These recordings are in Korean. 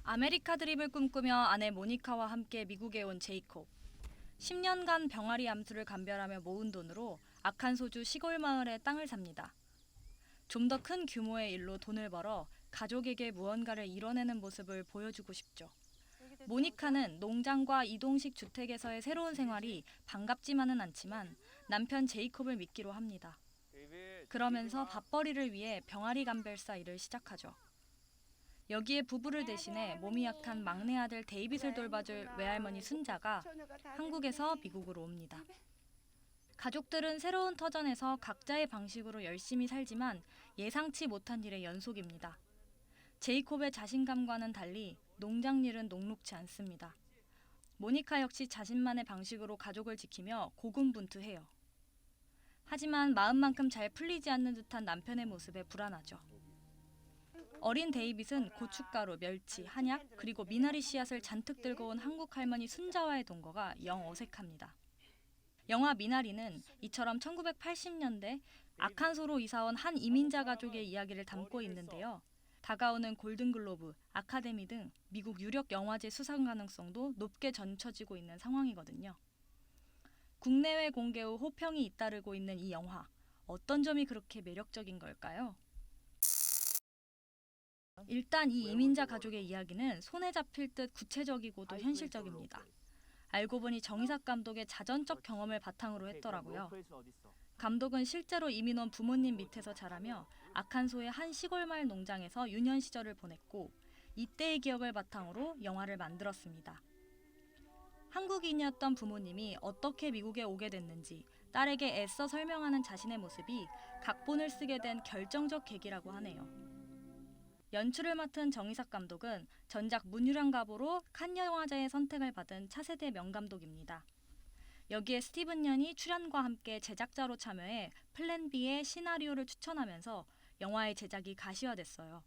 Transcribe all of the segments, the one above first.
아메리카 드립을 꿈꾸며 아내 모니카와 함께 미국에 온 제이콥. 10년간 병아리 암수를 감별하며 모은 돈으로 아칸소주 시골 마을에 땅을 삽니다. 좀 더 큰 규모의 일로 돈을 벌어 가족에게 무언가를 이뤄내는 모습을 보여주고 싶죠. 모니카는 농장과 이동식 주택에서의 새로운 생활이 반갑지만은 않지만 남편 제이콥을 믿기로 합니다. 그러면서 밥벌이를 위해 병아리 감별사 일을 시작하죠. 여기에 부부를 대신해 몸이 약한 막내 아들 데이빗을 돌봐줄 외할머니 순자가 한국에서 미국으로 옵니다. 가족들은 새로운 터전에서 각자의 방식으로 열심히 살지만 예상치 못한 일의 연속입니다. 제이콥의 자신감과는 달리 농장 일은 녹록지 않습니다. 모니카 역시 자신만의 방식으로 가족을 지키며 고군분투해요. 하지만 마음만큼 잘 풀리지 않는 듯한 남편의 모습에 불안하죠. 어린 데이빗은 고춧가루, 멸치, 한약, 그리고 미나리 씨앗을 잔뜩 들고 온 한국 할머니 순자와의 동거가 영 어색합니다. 영화 미나리는 이처럼 1980년대 아칸소로 이사온 한 이민자 가족의 이야기를 담고 있는데요. 다가오는 골든글로브, 아카데미 등 미국 유력 영화제 수상 가능성도 높게 점쳐지고 있는 상황이거든요. 국내외 공개 후 호평이 잇따르고 있는 이 영화, 어떤 점이 그렇게 매력적인 걸까요? 일단 이 이민자 가족의 이야기는 손에 잡힐 듯 구체적이고도 현실적입니다. 알고 보니 정이삭 감독의 자전적 경험을 바탕으로 했더라고요. 감독은 실제로 이민 온 부모님 밑에서 자라며 아칸소의 한 시골 마을 농장에서 유년 시절을 보냈고 이때의 기억을 바탕으로 영화를 만들었습니다. 한국인이었던 부모님이 어떻게 미국에 오게 됐는지 딸에게 애써 설명하는 자신의 모습이 각본을 쓰게 된 결정적 계기라고 하네요. 연출을 맡은 정이삭 감독은 전작 문유량 가보로 칸 영화제의 선택을 받은 차세대 명감독입니다. 여기에 스티븐 연이 출연과 함께 제작자로 참여해 플랜 B의 시나리오를 추천하면서 영화의 제작이 가시화됐어요.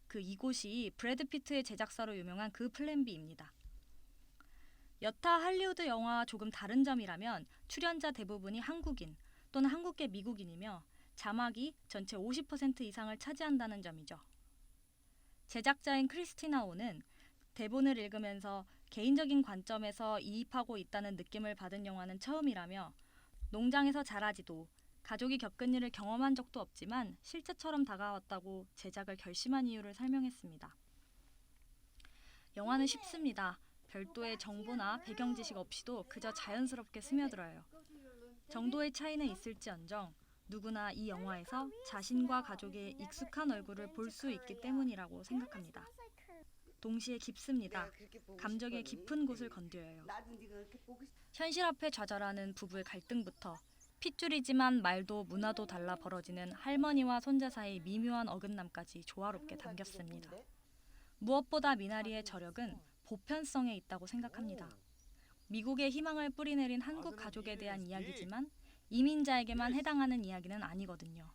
그 이곳이 브래드 피트의 제작사로 유명한 그 플랜 B입니다. 여타 할리우드 영화와 조금 다른 점이라면 출연자 대부분이 한국인 또는 한국계 미국인이며 자막이 전체 50% 이상을 차지한다는 점이죠. 제작자인 크리스티나 오는 대본을 읽으면서 개인적인 관점에서 이입하고 있다는 느낌을 받은 영화는 처음이라며 농장에서 자라지도 가족이 겪은 일을 경험한 적도 없지만 실제처럼 다가왔다고 제작을 결심한 이유를 설명했습니다. 영화는 쉽습니다. 별도의 정보나 배경 지식 없이도 그저 자연스럽게 스며들어요. 정도의 차이는 있을지언정 누구나 이 영화에서 자신과 가족의 익숙한 얼굴을 볼 수 있기 때문이라고 생각합니다. 동시에 깊습니다. 감정의 깊은 곳을 건드려요. 현실 앞에 좌절하는 부부의 갈등부터 핏줄이지만 말도 문화도 달라 벌어지는 할머니와 손자 사이 미묘한 어긋남까지 조화롭게 담겼습니다. 무엇보다 미나리의 저력은 보편성에 있다고 생각합니다. 미국에 희망을 뿌리내린 한국 가족에 대한 이야기지만 이민자에게만 해당하는 이야기는 아니거든요.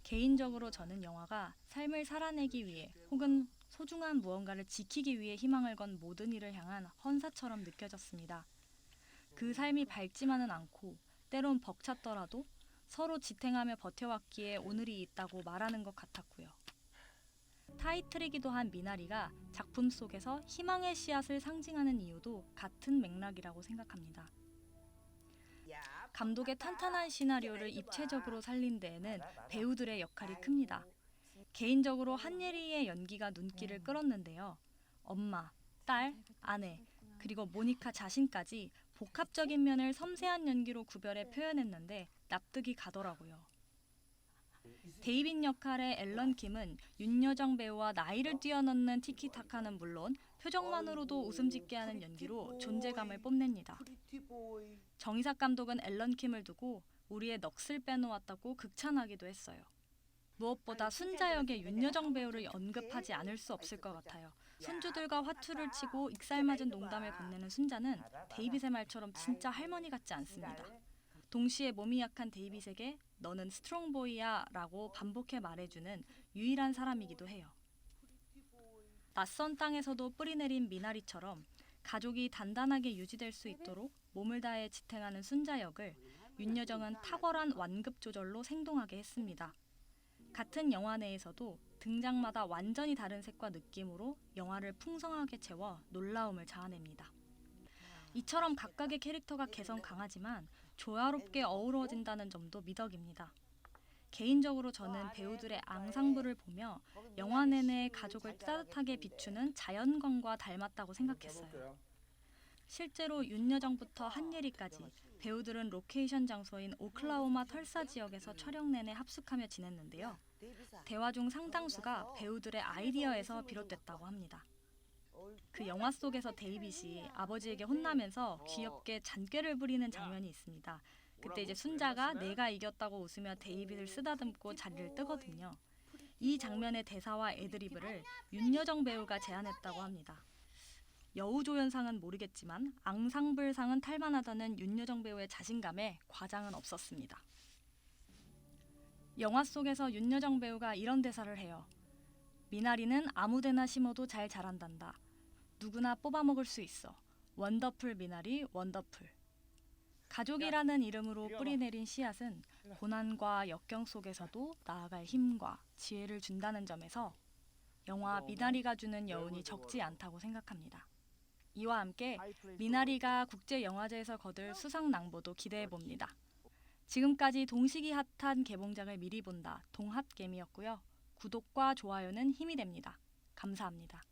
개인적으로 저는 영화가 삶을 살아내기 위해 혹은 소중한 무언가를 지키기 위해 희망을 건 모든 이를 향한 헌사처럼 느껴졌습니다. 그 삶이 밝지만은 않고 때론 벅찼더라도 서로 지탱하며 버텨왔기에 오늘이 있다고 말하는 것 같았고요. 타이틀이기도 한 미나리가 작품 속에서 희망의 씨앗을 상징하는 이유도 같은 맥락이라고 생각합니다. 감독의 탄탄한 시나리오를 입체적으로 살린 데에는 배우들의 역할이 큽니다. 개인적으로 한예리의 연기가 눈길을 끌었는데요. 엄마, 딸, 아내, 그리고 모니카 자신까지 복합적인 면을 섬세한 연기로 구별해 표현했는데 납득이 가더라고요. 데이빗 역할의 앨런 킴은 윤여정 배우와 나이를 뛰어넘는 티키타카는 물론 표정만으로도 웃음 짓게 하는 연기로 존재감을 뽐냅니다. 정이삭 감독은 앨런 킴을 두고 우리의 넋을 빼놓았다고 극찬하기도 했어요. 무엇보다 순자 역의 윤여정 배우를 언급하지 않을 수 없을 것 같아요. 손주들과 화투를 치고 익살맞은 농담을 건네는 순자는 데이빗의 말처럼 진짜 할머니 같지 않습니다. 동시에 몸이 약한 데이빗에게 너는 스트롱보이야 라고 반복해 말해주는 유일한 사람이기도 해요. 낯선 땅에서도 뿌리내린 미나리처럼 가족이 단단하게 유지될 수 있도록 몸을 다해 지탱하는 순자 역을 윤여정은 탁월한 완급 조절로 생동하게 했습니다. 같은 영화 내에서도 등장마다 완전히 다른 색과 느낌으로 영화를 풍성하게 채워 놀라움을 자아냅니다. 이처럼 각각의 캐릭터가 개성 강하지만 조화롭게 어우러진다는 점도 미덕입니다. 개인적으로 저는 배우들의 앙상블을 보며 영화 내내 가족을 따뜻하게 비추는 자연광과 닮았다고 생각했어요. 실제로 윤여정부터 한예리까지 배우들은 로케이션 장소인 오클라호마 털사 지역에서 촬영 내내 합숙하며 지냈는데요. 대화 중 상당수가 배우들의 아이디어에서 비롯됐다고 합니다. 그 영화 속에서 데이빗이 아버지에게 혼나면서 귀엽게 잔꾀를 부리는 장면이 있습니다. 그때 이제 순자가 내가 이겼다고 웃으며 데이빗을 쓰다듬고 자리를 뜨거든요. 이 장면의 대사와 애드리브를 윤여정 배우가 제안했다고 합니다. 여우조연상은 모르겠지만 앙상블상은 탈만하다는 윤여정 배우의 자신감에 과장은 없었습니다. 영화 속에서 윤여정 배우가 이런 대사를 해요. 미나리는 아무데나 심어도 잘 자란단다. 누구나 뽑아먹을 수 있어. 원더풀 미나리 원더풀. 가족이라는 이름으로 뿌리내린 씨앗은 고난과 역경 속에서도 나아갈 힘과 지혜를 준다는 점에서 영화 미나리가 주는 여운이 적지 않다고 생각합니다. 이와 함께 미나리가 국제영화제에서 거둘 수상낭보도 기대해봅니다. 지금까지 동시기 핫한 개봉작을 미리 본다 동핫개미였고요. 구독과 좋아요는 힘이 됩니다. 감사합니다.